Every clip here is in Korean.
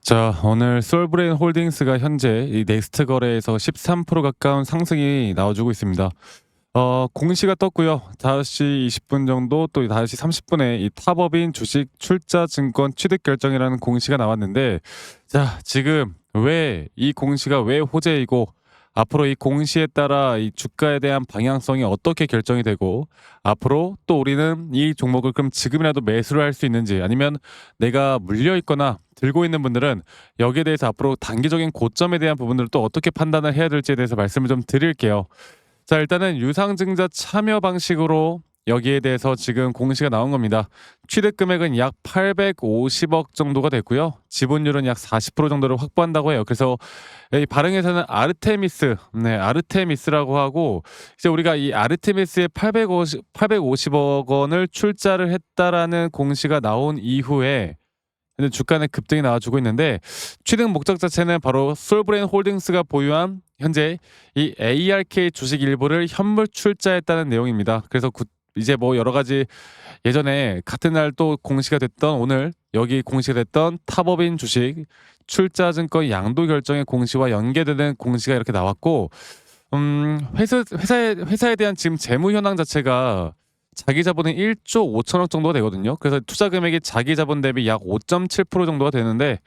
자, 오늘 솔브레인 홀딩스가 현재 이 넥스트 거래에서 13% 가까운 상승이 나와주고 있습니다. 공시가 떴고요. 5시 20분 정도 또 5시 30분에 이 탑업인 주식 출자 증권 취득 결정이라는 공시가 나왔는데, 자, 지금 왜 이 공시가 왜 호재이고 앞으로 이 공시에 따라 이 주가에 대한 방향성이 어떻게 결정이 되고, 앞으로 또 우리는 이 종목을 그럼 지금이라도 매수를 할 수 있는지, 아니면 내가 물려 있거나 들고 있는 분들은 여기에 대해서 앞으로 단기적인 고점에 대한 부분들을 또 어떻게 판단을 해야 될지에 대해서 말씀을 좀 드릴게요. 자, 일단은 유상증자 참여 방식으로 여기에 대해서 지금 공시가 나온 겁니다. 취득 금액은 약 850억 정도가 됐고요. 지분율은 약 40% 정도를 확보한다고 해요. 그래서 이 발행에서는 아르테미스, 네, 아르테미스라고 하고, 이제 우리가 이 아르테미스의 850억 원을 출자를 했다라는 공시가 나온 이후에 근데 주가는 급등이 나와주고 있는데, 취득 목적 자체는 바로 솔브레인 홀딩스가 보유한 현재 이 ARK 주식 일부를 현물 출자했다는 내용입니다. 그래서 이제 뭐 여러 가지 예전에 같은 날 또 공시가 됐던, 오늘 여기 공시가 됐던 탑업인 주식 출자 증권 양도 결정의 공시와 연계되는 공시가 이렇게 나왔고, 회사에 대한 지금 재무 현황 자체가 자기 자본은 1조 5천억 정도가 되거든요. 그래서 투자 금액이 자기 자본 대비 약 5.7% 정도가 되는데,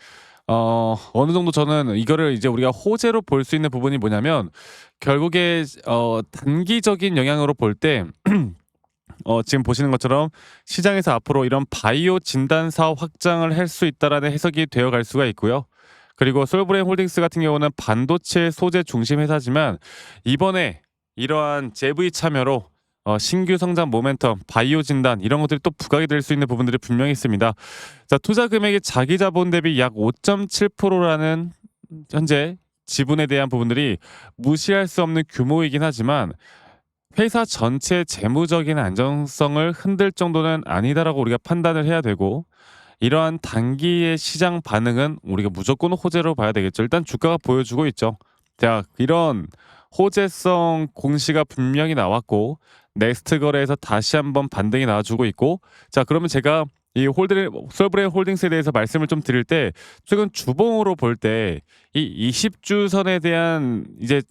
어느 정도 저는 이거를 이제 우리가 호재로 볼 수 있는 부분이 뭐냐면, 결국에 단기적인 영향으로 볼 때 지금 보시는 것처럼 시장에서 앞으로 이런 바이오 진단 사업 확장을 할 수 있다라는 해석이 되어 갈 수가 있고요. 그리고 솔브레인 홀딩스 같은 경우는 반도체 소재 중심 회사지만, 이번에 이러한 JV 참여로 신규 성장 모멘텀, 바이오 진단 이런 것들이 또 부각이 될 수 있는 부분들이 분명히 있습니다. 자, 투자 금액이 자기 자본 대비 약 5.7%라는 현재 지분에 대한 부분들이 무시할 수 없는 규모이긴 하지만, 회사 전체 재무적인 안정성을 흔들 정도는 아니다라고 우리가 판단을 해야 되고, 이러한 단기의 시장 반응은 우리가 무조건 호재로 봐야 되겠죠. 일단 주가가 보여주고 있죠. 자, 이런 호재성 공시가 분명히 나왔고, 넥스트 거래에서 다시 한번 반등이 나와주고 있고, 자, 그러면 제가 이 솔브레인 홀딩스에 대해서 말씀을 좀 드릴 때, 최근 주봉으로 볼 때 이 20주선에 대한 이제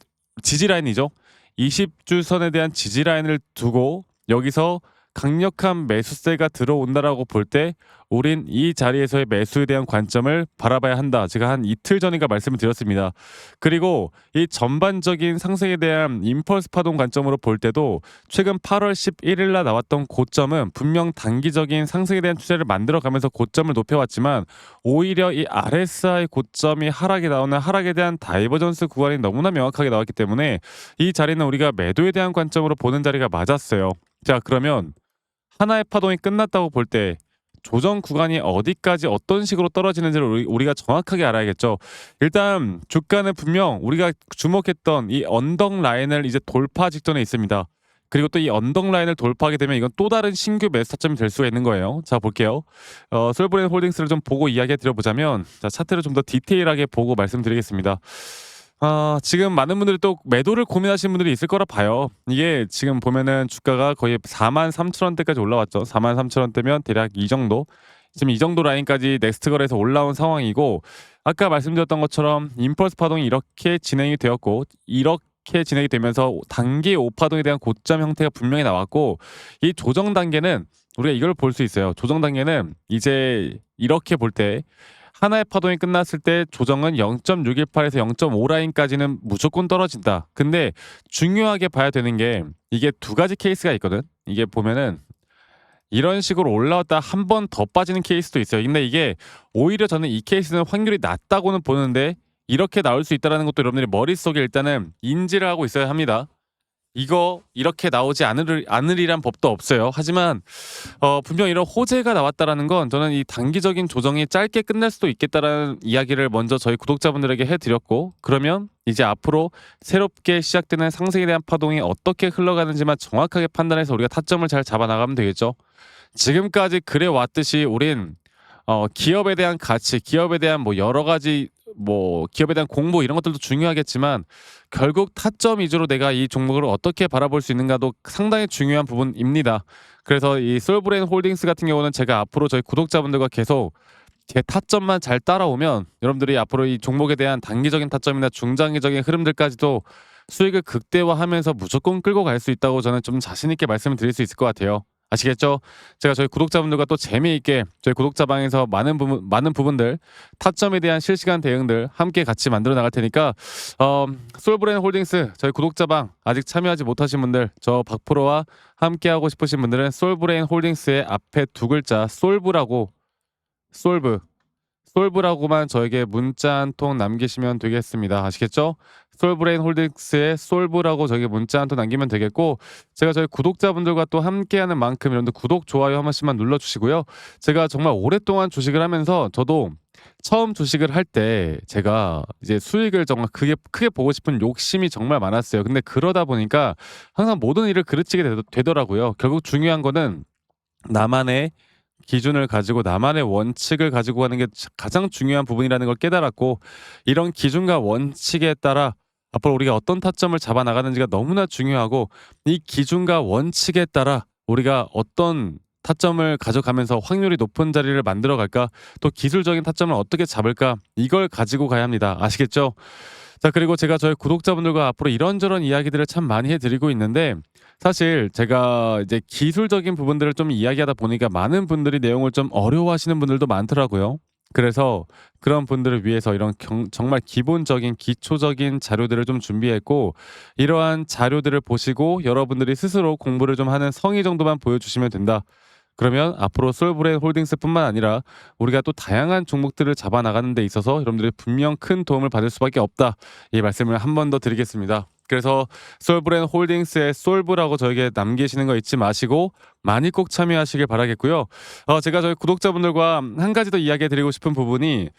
지지 라인이죠. 20주선에 대한 지지 라인을 두고 여기서 강력한 매수세가 들어온다라고 볼 때, 우린 이 자리에서의 매수에 대한 관점을 바라봐야 한다. 제가 한 이틀 전인가 말씀을 드렸습니다. 그리고 이 전반적인 상승에 대한 임펄스 파동 관점으로 볼 때도 최근 8월 11일 날 나왔던 고점은 분명 단기적인 상승에 대한 추세를 만들어가면서 고점을 높여왔지만, 오히려 이 RSI 고점이 하락이 나오는 하락에 대한 다이버전스 구간이 너무나 명확하게 나왔기 때문에 이 자리는 우리가 매도에 대한 관점으로 보는 자리가 맞았어요. 자, 그러면 하나의 파동이 끝났다고 볼 때 조정 구간이 어디까지 어떤 식으로 떨어지는지를 우리가 정확하게 알아야겠죠. 일단 주가는 분명 우리가 주목했던 이 언덕 라인을 이제 돌파 직전에 있습니다. 그리고 또 이 언덕 라인을 돌파하게 되면 이건 또 다른 신규 매수 타점이 될 수가 있는 거예요. 자, 볼게요. 솔브레인 홀딩스를 좀 보고 이야기 드려보자면, 자, 차트를 좀 더 디테일하게 보고 말씀드리겠습니다. 지금 많은 분들이 또 매도를 고민하시는 분들이 있을 거라 봐요. 이게 지금 보면은 주가가 거의 43,000원대까지 올라왔죠. 43,000원대면 대략 이 정도. 지금 이 정도 라인까지 넥스트 거래에서 올라온 상황이고, 아까 말씀드렸던 것처럼 임펄스 파동이 이렇게 진행이 되었고, 이렇게 진행이 되면서 단기 오파동에 대한 고점 형태가 분명히 나왔고, 이 조정 단계는 우리가 이걸 볼 수 있어요. 조정 단계는 이제 이렇게 볼 때 하나의 파동이 끝났을 때 조정은 0.618에서 0.5 라인까지는 무조건 떨어진다. 근데 중요하게 봐야 되는 게, 이게 두 가지 케이스가 있거든. 이게 보면은 이런 식으로 올라왔다 한 번 더 빠지는 케이스도 있어요. 근데 이게 오히려 저는 이 케이스는 확률이 낮다고는 보는데, 이렇게 나올 수 있다는 것도 여러분들이 머릿속에 일단은 인지를 하고 있어야 합니다. 이거 이렇게 나오지 않으리란 법도 없어요. 하지만 분명 이런 호재가 나왔다라는 건, 저는 이 단기적인 조정이 짧게 끝날 수도 있겠다라는 이야기를 먼저 저희 구독자분들에게 해드렸고, 그러면 이제 앞으로 새롭게 시작되는 상승에 대한 파동이 어떻게 흘러가는지만 정확하게 판단해서 우리가 타점을 잘 잡아나가면 되겠죠. 지금까지 그래 왔듯이 우린 기업에 대한 가치, 기업에 대한 뭐 여러 가지 기업에 대한 공부 이런 것들도 중요하겠지만, 결국 타점 위주로 내가 이 종목을 어떻게 바라볼 수 있는가도 상당히 중요한 부분입니다. 그래서 이 솔브레인 홀딩스 같은 경우는 제가 앞으로 저희 구독자분들과 계속 제 타점만 잘 따라오면 여러분들이 앞으로 이 종목에 대한 단기적인 타점이나 중장기적인 흐름들까지도 수익을 극대화하면서 무조건 끌고 갈 수 있다고 저는 좀 자신 있게 말씀을 드릴 수 있을 것 같아요. 아시겠죠? 제가 저희 구독자분들과 또 재미있게 저희 구독자방에서 많은 부분들 타점에 대한 실시간 대응들 함께 같이 만들어 나갈 테니까 솔브레인 홀딩스 저희 구독자방 아직 참여하지 못하신 분들 저 박프로와 함께하고 싶으신 분들은 솔브레인 홀딩스의 앞에 두 글자 솔브라고 솔브 솔브라고만 저에게 문자 한 통 남기시면 되겠습니다. 아시겠죠? 솔브레인 홀딩스의 솔브라고 저에게 문자 한 통 남기면 되겠고 제가 저희 구독자분들과 또 함께하는 만큼 여러분들 구독, 좋아요 한 번씩만 눌러주시고요. 제가 정말 오랫동안 주식을 하면서 저도 처음 주식을 할 때 제가 이제 수익을 정말 크게 보고 싶은 욕심이 정말 많았어요. 근데 그러다 보니까 항상 모든 일을 그르치게 되더라고요. 결국 중요한 거는 나만의 기준을 가지고 나만의 원칙을 가지고 가는 게 가장 중요한 부분이라는 걸 깨달았고 이런 기준과 원칙에 따라 앞으로 우리가 어떤 타점을 잡아 나가는지가 너무나 중요하고 이 기준과 원칙에 따라 우리가 어떤 타점을 가져가면서 확률이 높은 자리를 만들어 갈까 또 기술적인 타점을 어떻게 잡을까 이걸 가지고 가야 합니다. 아시겠죠? 자, 그리고 제가 저희 구독자분들과 앞으로 이런저런 이야기들을 참 많이 해드리고 있는데 사실 제가 이제 기술적인 부분들을 좀 이야기하다 보니까 많은 분들이 내용을 좀 어려워하시는 분들도 많더라고요. 그래서 그런 분들을 위해서 이런 정말 기본적인 기초적인 자료들을 좀 준비했고 이러한 자료들을 보시고 여러분들이 스스로 공부를 좀 하는 성의 정도만 보여주시면 된다. 그러면 앞으로 솔브레인 홀딩스뿐만 아니라 우리가 또 다양한 종목들을 잡아 나가는 데 있어서 여러분들이 분명 큰 도움을 받을 수밖에 없다. 이 말씀을 한 번 더 드리겠습니다. 그래서 솔브레인 홀딩스의 솔브라고 저에게 남기시는 거 잊지 마시고 많이 꼭 참여하시길 바라겠고요. 제가 저희 구독자분들과 한 가지 더 이야기해 드리고 싶은 부분이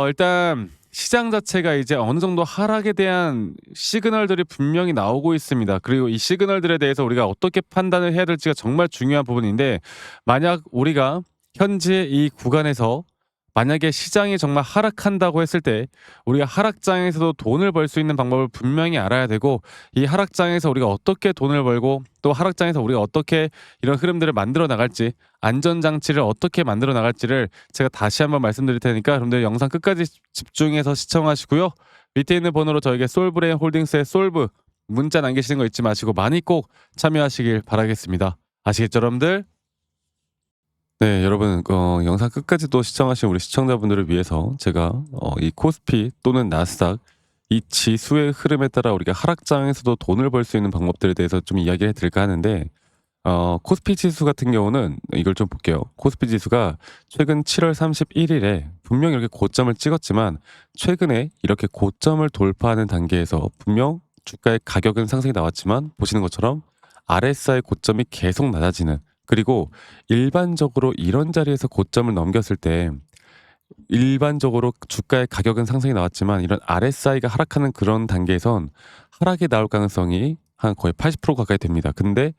일단 시장 자체가 이제 어느 정도 하락에 대한 시그널들이 분명히 나오고 있습니다. 그리고 이 시그널들에 대해서 우리가 어떻게 판단을 해야 될지가 정말 중요한 부분인데 만약 우리가 현재 이 구간에서 만약에 시장이 정말 하락한다고 했을 때 우리가 하락장에서도 돈을 벌 수 있는 방법을 분명히 알아야 되고 이 하락장에서 우리가 어떻게 돈을 벌고 또 하락장에서 우리가 어떻게 이런 흐름들을 만들어 나갈지 안전장치를 어떻게 만들어 나갈지를 제가 다시 한번 말씀드릴 테니까 여러분들 영상 끝까지 집중해서 시청하시고요. 밑에 있는 번호로 저에게 솔브레인 홀딩스의 솔브 문자 남기시는 거 잊지 마시고 많이 꼭 참여하시길 바라겠습니다. 아시겠죠 여러분들? 네, 여러분, 영상 끝까지 또 시청하신 우리 시청자분들을 위해서 제가 이 코스피 또는 나스닥 이 지수의 흐름에 따라 우리가 하락장에서도 돈을 벌 수 있는 방법들에 대해서 좀 이야기를 해드릴까 하는데, 코스피 지수 같은 경우는 이걸 좀 볼게요. 코스피 지수가 최근 7월 31일에 분명 이렇게 고점을 찍었지만, 최근에 이렇게 고점을 돌파하는 단계에서 분명 주가의 가격은 상승이 나왔지만, 보시는 것처럼 RSI 고점이 계속 낮아지는 그리고 일반적으로 이런 자리에서 고점을 넘겼을 때 일반적으로 주가의 가격은 상승이 나왔지만 이런 RSI가 하락하는 그런 단계에선 하락이 나올 가능성이 한 거의 80% 가까이 됩니다. 근데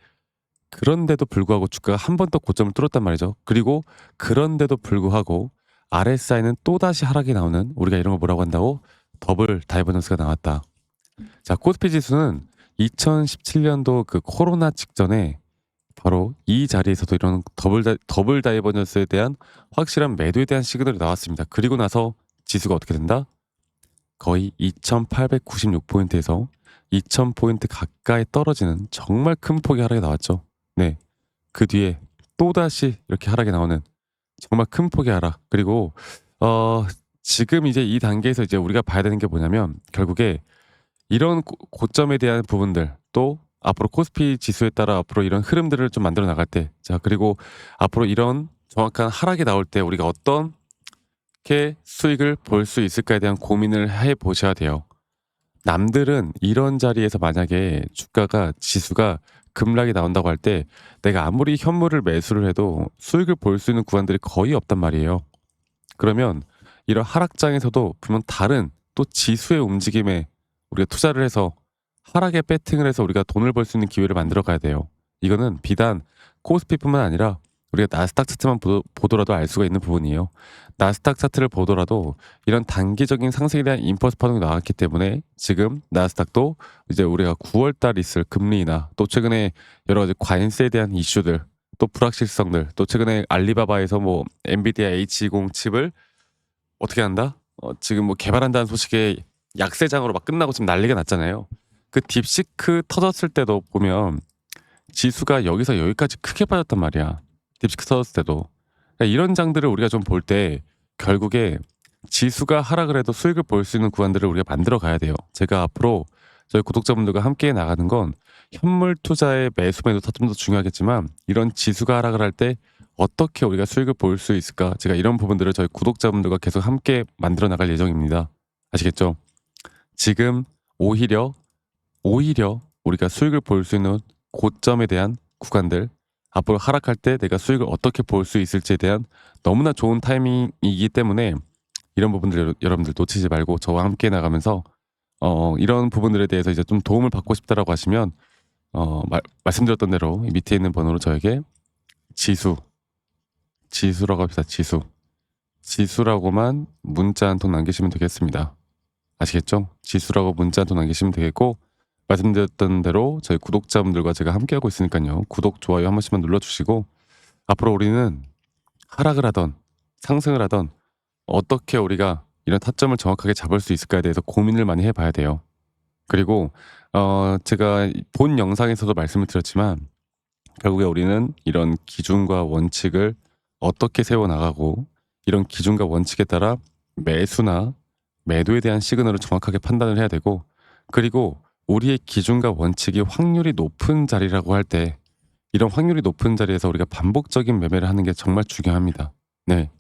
그런데도 불구하고 주가가 한 번 더 고점을 뚫었단 말이죠. 그리고 그런데도 불구하고 RSI는 또다시 하락이 나오는 우리가 이런 걸 뭐라고 한다고? 더블 다이버전스가 나왔다. 자, 코스피 지수는 2017년도 그 코로나 직전에 바로 이 자리에서도 이런 더블 다이버전스에 대한 확실한 매도에 대한 시그널이 나왔습니다. 그리고 나서 지수가 어떻게 된다? 거의 2896포인트에서 2000포인트 가까이 떨어지는 정말 큰 폭의 하락이 나왔죠. 네. 그 뒤에 또다시 이렇게 하락이 나오는 정말 큰 폭의 하락. 그리고 지금 이제 이 단계에서 이제 우리가 봐야 되는 게 뭐냐면 결국에 이런 고점에 대한 부분들 또 앞으로 코스피 지수에 따라 앞으로 이런 흐름들을 좀 만들어 나갈 때, 자, 그리고 앞으로 이런 정확한 하락이 나올 때 우리가 어떻게 수익을 볼 수 있을까에 대한 고민을 해 보셔야 돼요. 남들은 이런 자리에서 만약에 주가가 지수가 급락이 나온다고 할 때 내가 아무리 현물을 매수를 해도 수익을 볼 수 있는 구간들이 거의 없단 말이에요. 그러면 이런 하락장에서도 분명 다른 또 지수의 움직임에 우리가 투자를 해서 하락에 배팅을 해서 우리가 돈을 벌 수 있는 기회를 만들어 가야 돼요. 이거는 비단 코스피뿐만 아니라 우리가 나스닥 차트만 보더라도 알 수가 있는 부분이에요. 나스닥 차트를 보더라도 이런 단기적인 상승에 대한 임펄스 파동이 나왔기 때문에 지금 나스닥도 이제 우리가 9월 달 있을 금리 인하 또 최근에 여러 가지 과잉세에 대한 이슈들 또 불확실성들 또 최근에 알리바바에서 뭐 엔비디아 H20 칩을 어떻게 한다? 지금 뭐 개발한다는 소식에 약세장으로 막 끝나고 지금 난리가 났잖아요. 그 딥시크 터졌을 때도 보면 지수가 여기서 여기까지 크게 빠졌단 말이야. 딥시크 터졌을 때도. 그러니까 이런 장들을 우리가 좀 볼 때 결국에 지수가 하락을 해도 수익을 볼 수 있는 구간들을 우리가 만들어 가야 돼요. 제가 앞으로 저희 구독자분들과 함께 나가는 건 현물 투자의 매수 매도 타점도 중요하겠지만 이런 지수가 하락을 할 때 어떻게 우리가 수익을 볼 수 있을까? 제가 이런 부분들을 저희 구독자분들과 계속 함께 만들어 나갈 예정입니다. 아시겠죠? 지금 오히려 우리가 수익을 볼 수 있는 고점에 대한 구간들, 앞으로 하락할 때 내가 수익을 어떻게 볼 수 있을지에 대한 너무나 좋은 타이밍이기 때문에 이런 부분들 여러분들 놓치지 말고 저와 함께 나가면서 이런 부분들에 대해서 이제 좀 도움을 받고 싶다라고 하시면 말씀드렸던 대로 이 밑에 있는 번호로 저에게 지수라고 합시다. 지수라고만 문자 한 통 남기시면 되겠습니다. 아시겠죠? 지수라고 문자 한 통 남기시면 되겠고, 말씀드렸던 대로 저희 구독자분들과 제가 함께하고 있으니까요. 구독, 좋아요 한 번씩만 눌러주시고, 앞으로 우리는 하락을 하던 상승을 하던 어떻게 우리가 이런 타점을 정확하게 잡을 수 있을까에 대해서 고민을 많이 해봐야 돼요. 그리고 제가 본 영상에서도 말씀을 드렸지만 결국에 우리는 이런 기준과 원칙을 어떻게 세워나가고 이런 기준과 원칙에 따라 매수나 매도에 대한 시그널을 정확하게 판단을 해야 되고, 그리고 우리의 기준과 원칙이 확률이 높은 자리라고 할 때 이런 확률이 높은 자리에서 우리가 반복적인 매매를 하는 게 정말 중요합니다. 네.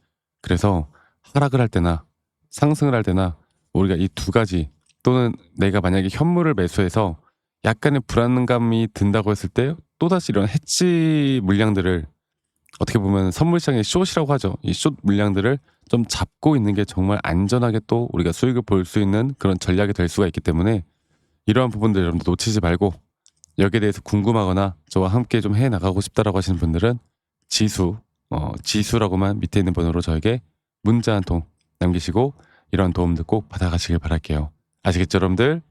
그래서 하락을 할 때나 상승을 할 때나 우리가 이 두 가지, 또는 내가 만약에 현물을 매수해서 약간의 불안감이 든다고 했을 때 또다시 이런 해지 물량들을, 어떻게 보면 선물시장의 숏이라고 하죠. 이 숏 물량들을 좀 잡고 있는 게 정말 안전하게 또 우리가 수익을 볼 수 있는 그런 전략이 될 수가 있기 때문에 이러한 부분들 여러분들 놓치지 말고, 여기에 대해서 궁금하거나 저와 함께 좀 해 나가고 싶다라고 하시는 분들은 지수라고만 밑에 있는 번호로 저에게 문자 한 통 남기시고 이런 도움들 꼭 받아가시길 바랄게요. 아시겠죠, 여러분들?